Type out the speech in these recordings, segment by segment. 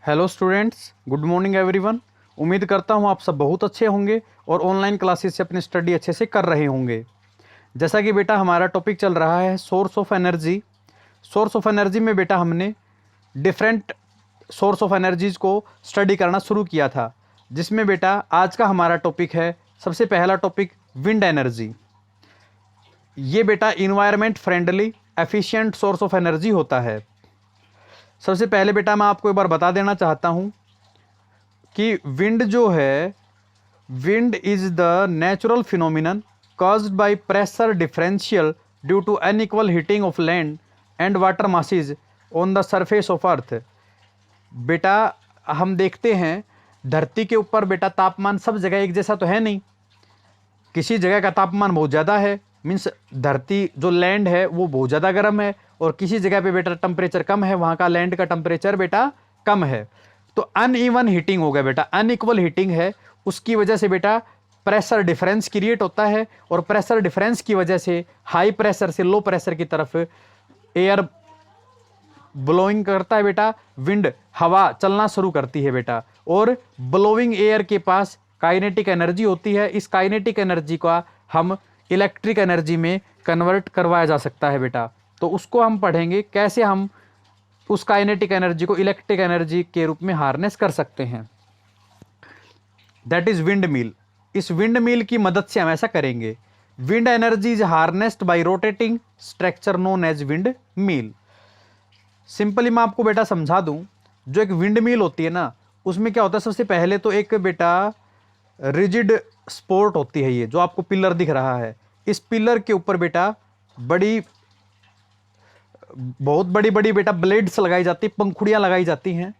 Hello students, good morning everyone. उम्मीद करता हूँ आप सब बहुत अच्छे होंगे और ऑनलाइन क्लासेस से अपनी स्टडी अच्छे से कर रहे होंगे। जैसा कि बेटा हमारा टॉपिक चल रहा है source of energy. Source of energy में बेटा हमने डिफरेंट सोर्स ऑफ एनर्जीज़ को स्टडी करना शुरू किया था, जिसमें बेटा आज का हमारा टॉपिक है सबसे पहला टॉपिक विंड एनर्जी। ये बेटा environment friendly efficient source of energy होता है। सबसे पहले बेटा मैं आपको एक बार बता देना चाहता हूँ कि विंड जो है, wind is the natural phenomenon caused by pressure differential due to unequal heating of land and water masses on the surface of earth। बेटा हम देखते हैं धरती के ऊपर बेटा तापमान सब जगह एक जैसा तो है नहीं। किसी जगह का तापमान बहुत ज़्यादा है, मीन्स धरती जो लैंड है वो बहुत ज़्यादा गर्म है, और किसी जगह पे बेटा टेम्परेचर कम है, वहाँ का लैंड का टेम्परेचर बेटा कम है। तो अनइवन हीटिंग हो गया बेटा, अनइक्वल हीटिंग है, उसकी वजह से बेटा प्रेशर डिफरेंस क्रिएट होता है, और प्रेशर डिफरेंस की वजह से हाई प्रेशर से लो प्रेशर की तरफ एयर ब्लोइंग करता है बेटा, विंड हवा चलना शुरू करती है बेटा, और ब्लोइंग एयर के पास काइनेटिक एनर्जी होती है। इस काइनेटिक एनर्जी का हम इलेक्ट्रिक एनर्जी में कन्वर्ट करवाया जा सकता है बेटा। तो उसको हम पढ़ेंगे कैसे हम उस काइनेटिक एनर्जी को इलेक्ट्रिक एनर्जी के रूप में हार्नेस कर सकते हैं। That is wind mill. इस विंड मिल की मदद से हम ऐसा करेंगे। Wind energy is harnessed by rotating structure known as wind mill. Simply मैं आपको बेटा समझा दूं, जो एक विंड मिल होती है ना, उसमें क्या होता है, सबसे पहले तो एक बेटा रिजिड सपोर्ट होती है, ये जो आपको पिलर दिख रहा है, इस पिलर के ऊपर बेटा बहुत बड़ी बड़ी बेटा ब्लेड्स लगाई जाती, पंखुड़ियां लगाई जाती हैं।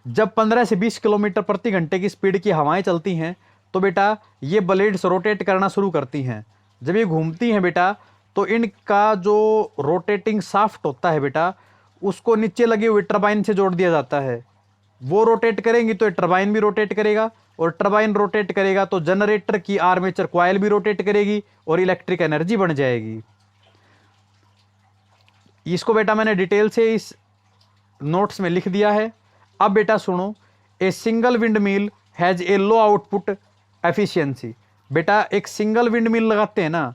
जब 15 से 20 किलोमीटर प्रति घंटे की स्पीड की हवाएं चलती हैं तो बेटा ये ब्लेड्स रोटेट करना शुरू करती हैं। जब ये घूमती हैं बेटा तो इनका जो रोटेटिंग शाफ्ट होता है बेटा, उसको नीचे लगे हुए टरबाइन से जोड़ दिया जाता है। वो रोटेट करेंगी तो टरबाइन भी रोटेट करेगा, और टरबाइन रोटेट करेगा तो जनरेटर की आर्मेचर कॉइल भी रोटेट करेगी और इलेक्ट्रिक एनर्जी बन जाएगी। इसको बेटा मैंने डिटेल से इस नोट्स में लिख दिया है। अब बेटा सुनो, a single wind mill has a low output efficiency. बेटा एक सिंगल विंड मिल लगाते हैं ना,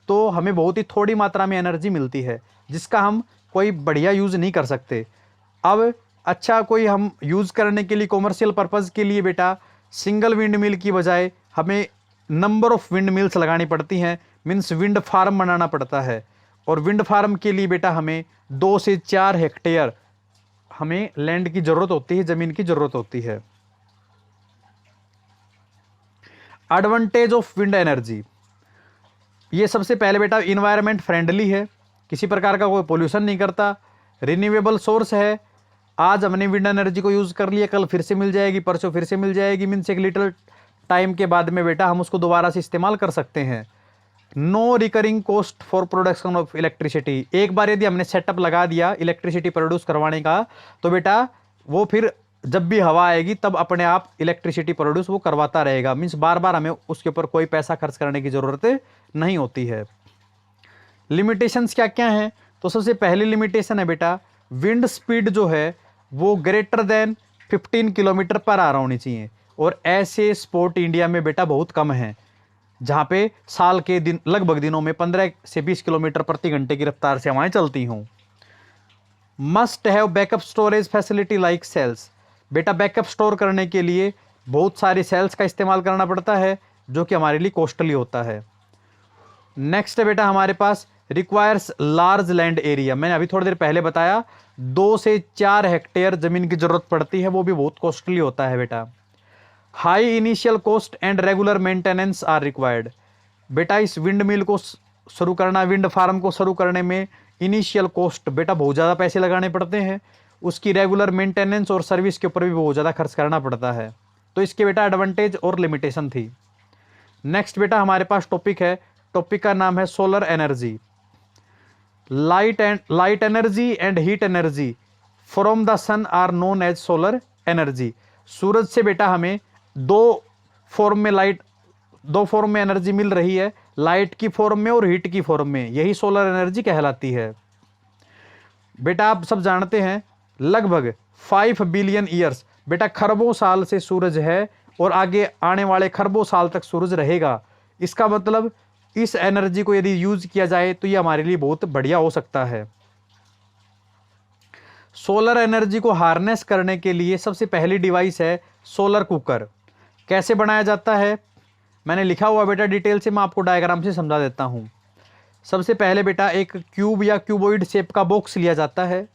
तो हमें बहुत ही थोड़ी मात्रा में एनर्जी मिलती है, जिसका हम कोई बढ़िया यूज़ नहीं कर सकते। अब अच्छा कोई हम यूज़ करने के लिए कॉमर्शियल पर्पज़ के लिए बेटा सिंगल विंड मिल की बजाय हमें नंबर ऑफ विंड मिल्स लगानी पड़ती हैं, मीन्स विंड फार्म बनाना पड़ता है। और विंड फार्म के लिए बेटा हमें 2 से 4 हेक्टेयर हमें लैंड की ज़रूरत होती है, ज़मीन की ज़रूरत होती है। एडवांटेज ऑफ विंड एनर्जी, ये सबसे पहले बेटा इन्वायरमेंट फ्रेंडली है, किसी प्रकार का कोई पोल्यूशन नहीं करता, रिन्यूएबल सोर्स है। आज हमने विंड एनर्जी को यूज़ कर लिया, कल फिर से मिल जाएगी, परसों फिर से मिल जाएगी, मीन्स एक लिटिल टाइम के बाद में बेटा हम उसको दोबारा से इस्तेमाल कर सकते हैं। No recurring cost for production of electricity. एक बार यदि हमने सेटअप लगा दिया इलेक्ट्रिसिटी प्रोड्यूस करवाने का, तो बेटा वो फिर जब भी हवा आएगी तब अपने आप इलेक्ट्रिसिटी प्रोड्यूस वो करवाता रहेगा, मीन्स बार बार हमें उसके ऊपर कोई पैसा खर्च करने की ज़रूरत नहीं होती है। लिमिटेशंस क्या क्या हैं, तो सबसे पहली लिमिटेशन है बेटा विंड स्पीड जो है वो greater than 15 kilometre per hour होनी चाहिए, और ऐसे स्पोर्ट इंडिया में बेटा बहुत कम है, जहाँ पे साल के दिन लगभग दिनों में 15 से 20 किलोमीटर प्रति घंटे की रफ्तार से हवाएं चलती हों। Must have backup storage facility like cells. बेटा बैकअप स्टोर करने के लिए बहुत सारी सेल्स का इस्तेमाल करना पड़ता है, जो कि हमारे लिए कॉस्टली होता है। नेक्स्ट है बेटा हमारे पास रिक्वायर्स लार्ज लैंड एरिया। मैंने अभी थोड़ी देर पहले बताया 2 से 4 हेक्टेयर जमीन की जरूरत पड़ती है, वो भी बहुत कॉस्टली होता है बेटा। High initial cost and regular maintenance are required. बेटा इस विंड मिल को शुरू करना, विंड फार्म को शुरू करने में इनिशियल कॉस्ट बेटा बहुत ज़्यादा पैसे लगाने पड़ते हैं, उसकी रेगुलर मेंटेनेंस और सर्विस के ऊपर भी बहुत ज़्यादा खर्च करना पड़ता है। तो इसके बेटा एडवांटेज और लिमिटेशन थी। नेक्स्ट बेटा हमारे पास टॉपिक है, टॉपिक का नाम है solar energy. Light energy and heat energy from the sun are known as solar energy. सूरज से बेटा हमें दो फॉर्म में एनर्जी मिल रही है, लाइट की फॉर्म में और हीट की फॉर्म में, यही सोलर एनर्जी कहलाती है। बेटा आप सब जानते हैं लगभग 5 बिलियन ईयर्स बेटा खरबों साल से सूरज है और आगे आने वाले खरबों साल तक सूरज रहेगा। इसका मतलब इस एनर्जी को यदि यूज किया जाए तो ये हमारे लिए बहुत बढ़िया हो सकता है। सोलर एनर्जी को हार्नेस करने के लिए सबसे पहली डिवाइस है सोलर कुकर। कैसे बनाया जाता है मैंने लिखा हुआ बेटा डिटेल से, मैं आपको डायग्राम से समझा देता हूं। सबसे पहले बेटा एक क्यूब या क्यूबॉइड शेप का बॉक्स लिया जाता है।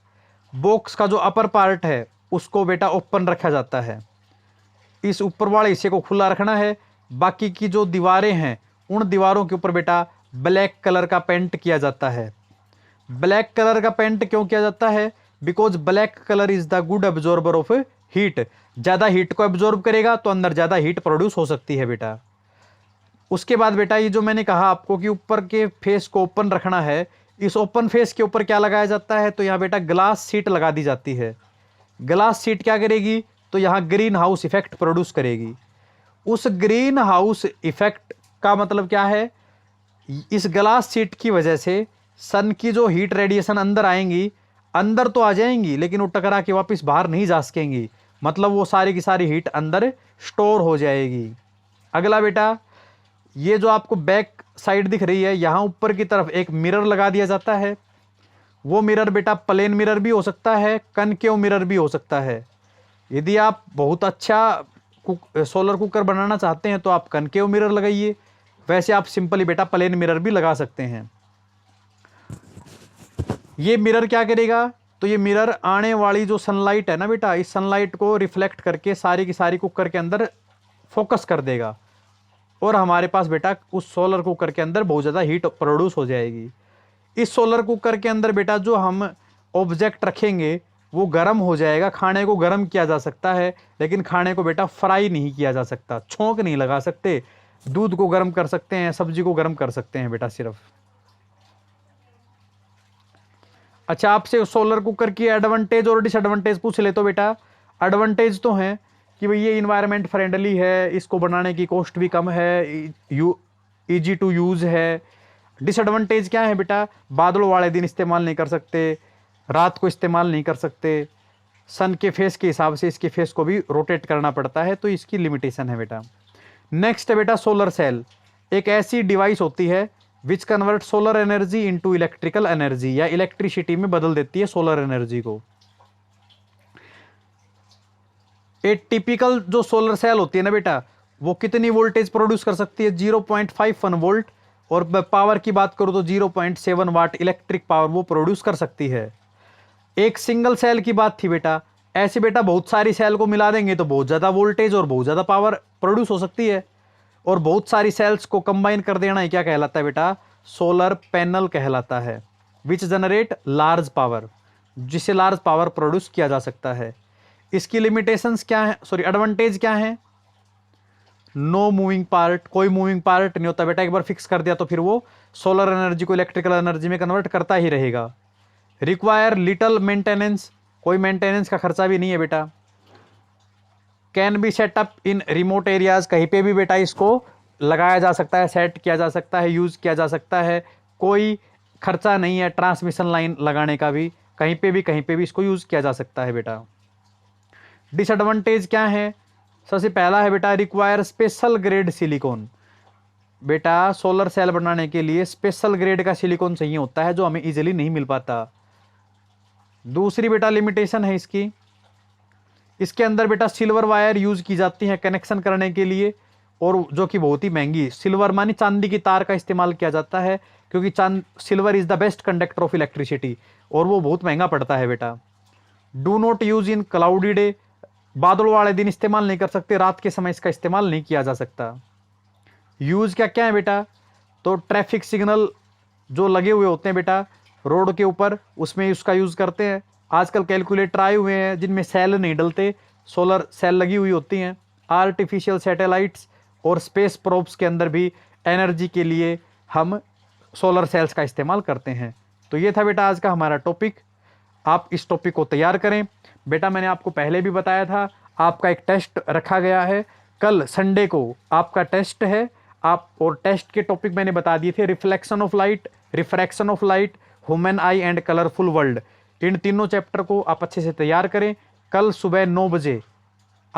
बॉक्स का जो अपर पार्ट है उसको बेटा ओपन रखा जाता है। इस ऊपर वाले हिस्से को खुला रखना है। बाकी की जो दीवारें हैं उन दीवारों के ऊपर बेटा ब्लैक कलर का पेंट किया जाता है। ब्लैक कलर का पेंट क्यों किया जाता है? Because black colour is the good absorber of heat. ज्यादा हीट को एब्जॉर्ब करेगा तो अंदर ज्यादा हीट प्रोड्यूस हो सकती है बेटा। उसके बाद बेटा ये जो मैंने कहा आपको कि ऊपर के फेस को ओपन रखना है, इस ओपन फेस के ऊपर क्या लगाया जाता है? तो यहाँ बेटा ग्लास शीट लगा दी जाती है। ग्लास शीट क्या करेगी? तो यहाँ ग्रीन हाउस इफेक्ट प्रोड्यूस करेगी। उस ग्रीन हाउस इफेक्ट का मतलब क्या है? इस ग्लास शीट की वजह से सन की जो हीट रेडिएशन अंदर आएंगी, अंदर तो आ जाएंगी लेकिन वो टकरा के वापस बाहर नहीं जा सकेंगी। मतलब वो सारी की सारी हीट अंदर स्टोर हो जाएगी। अगला बेटा ये जो आपको बैक साइड दिख रही है, यहाँ ऊपर की तरफ एक मिरर लगा दिया जाता है। वो मिरर बेटा प्लेन मिरर भी हो सकता है, कनकेव मिरर भी हो सकता है। यदि आप बहुत अच्छा सोलर कुकर बनाना चाहते हैं तो आप कनकेव मिरर लगाइए, वैसे आप सिंपली बेटा प्लेन मिरर भी लगा सकते हैं। ये मिरर क्या करेगा? तो ये मिरर आने वाली जो सनलाइट है ना बेटा, इस सनलाइट को रिफ्लेक्ट करके सारी की सारी कुकर के अंदर फोकस कर देगा और हमारे पास बेटा उस सोलर कुकर के अंदर बहुत ज़्यादा हीट प्रोड्यूस हो जाएगी। इस सोलर कुकर के अंदर बेटा जो हम ऑब्जेक्ट रखेंगे वो गर्म हो जाएगा। खाने को गर्म किया जा सकता है लेकिन खाने को बेटा फ्राई नहीं किया जा सकता, छोंक नहीं लगा सकते। दूध को गर्म कर सकते हैं, सब्जी को गर्म कर सकते हैं बेटा सिर्फ। अच्छा, आपसे सोलर कुकर की एडवांटेज और डिसएडवांटेज पूछ ले तो बेटा एडवांटेज तो है कि भाई ये इन्वायरमेंट फ्रेंडली है, इसको बनाने की कॉस्ट भी कम है, ईजी टू यूज है। डिसएडवांटेज क्या है बेटा? बादलों वाले दिन इस्तेमाल नहीं कर सकते, रात को इस्तेमाल नहीं कर सकते, सन के फेस के हिसाब से इसके फेस को भी रोटेट करना पड़ता है, तो इसकी लिमिटेशन है बेटा। नेक्स्ट है बेटा सोलर सेल। एक ऐसी डिवाइस होती है which convert solar energy into electrical energy, या इलेक्ट्रिसिटी में बदल देती है सोलर एनर्जी को। एक टिपिकल जो सोलर सेल होती है ना बेटा, वो कितनी वोल्टेज प्रोड्यूस कर सकती है? 0.51 वोल्ट, और पावर की बात करूं तो 0.7 वाट इलेक्ट्रिक पावर वो प्रोड्यूस कर सकती है। एक सिंगल सेल की बात थी बेटा, ऐसे बेटा बहुत सारी सेल को मिला देंगे तो बहुत ज़्यादा वोल्टेज और बहुत ज़्यादा पावर प्रोड्यूस हो सकती है। और बहुत सारी सेल्स को कंबाइन कर देना ही क्या कहलाता है बेटा? सोलर पैनल कहलाता है, विच जनरेट लार्ज पावर, जिससे लार्ज पावर प्रोड्यूस किया जा सकता है। इसकी लिमिटेशंस क्या है, सॉरी एडवांटेज क्या है? नो मूविंग पार्ट, कोई मूविंग पार्ट नहीं होता बेटा। एक बार फिक्स कर दिया तो फिर वो सोलर एनर्जी को इलेक्ट्रिकल एनर्जी में कन्वर्ट करता ही रहेगा। रिक्वायर लिटल मेंटेनेंस, कोई मेंटेनेंस का खर्चा भी नहीं है बेटा। Can be set up in remote areas, कहीं पे भी बेटा इसको लगाया जा सकता है, सेट किया जा सकता है, यूज किया जा सकता है। कोई खर्चा नहीं है ट्रांसमिशन लाइन लगाने का भी, कहीं पे भी इसको यूज किया जा सकता है बेटा। डिसएडवांटेज क्या है? सबसे पहला है बेटा रिक्वायर स्पेशल ग्रेड सिलिकॉन। बेटा सोलर सेल बनाने के लिए स्पेशल ग्रेड का सिलिकॉन चाहिए होता है जो हमें इजीली नहीं मिल पाता। दूसरी बेटा लिमिटेशन है इसकी, इसके अंदर बेटा सिल्वर वायर यूज की जाती है कनेक्शन करने के लिए, और जो कि बहुत ही महंगी, सिल्वर मानी चांदी की तार का इस्तेमाल किया जाता है, क्योंकि silver is the best conductor of electricity, और वो बहुत महंगा पड़ता है बेटा। Do not use in cloudy day, बादलों वाले दिन इस्तेमाल नहीं कर सकते, रात के समय इसका इस्तेमाल नहीं किया जा सकता। यूज क्या क्या है बेटा? तो ट्रैफिक सिग्नल जो लगे हुए होते हैं बेटा रोड के ऊपर, उसमें उसका यूज करते हैं। आजकल कैलकुलेटर आए हुए हैं जिनमें सेल नहीं डलते, सोलर सेल लगी हुई होती हैं। आर्टिफिशियल सैटेलाइट्स और स्पेस प्रोब्स के अंदर भी एनर्जी के लिए हम सोलर सेल्स का इस्तेमाल करते हैं। तो ये था बेटा आज का हमारा टॉपिक। आप इस टॉपिक को तैयार करें बेटा। मैंने आपको पहले भी बताया था आपका एक टेस्ट रखा गया है, कल संडे को आपका टेस्ट है। आप और टेस्ट के टॉपिक मैंने बता दिए थे, reflection of light, refraction of light, human eye and colourful world. इन तीनों चैप्टर को आप अच्छे से तैयार करें। कल सुबह 9 बजे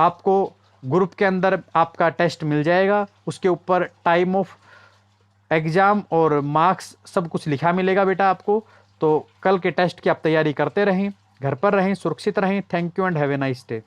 आपको ग्रुप के अंदर आपका टेस्ट मिल जाएगा, उसके ऊपर टाइम ऑफ एग्ज़ाम और मार्क्स सब कुछ लिखा मिलेगा बेटा आपको। तो कल के टेस्ट की आप तैयारी करते रहें, घर पर रहें, सुरक्षित रहें। Thank you and have a nice day.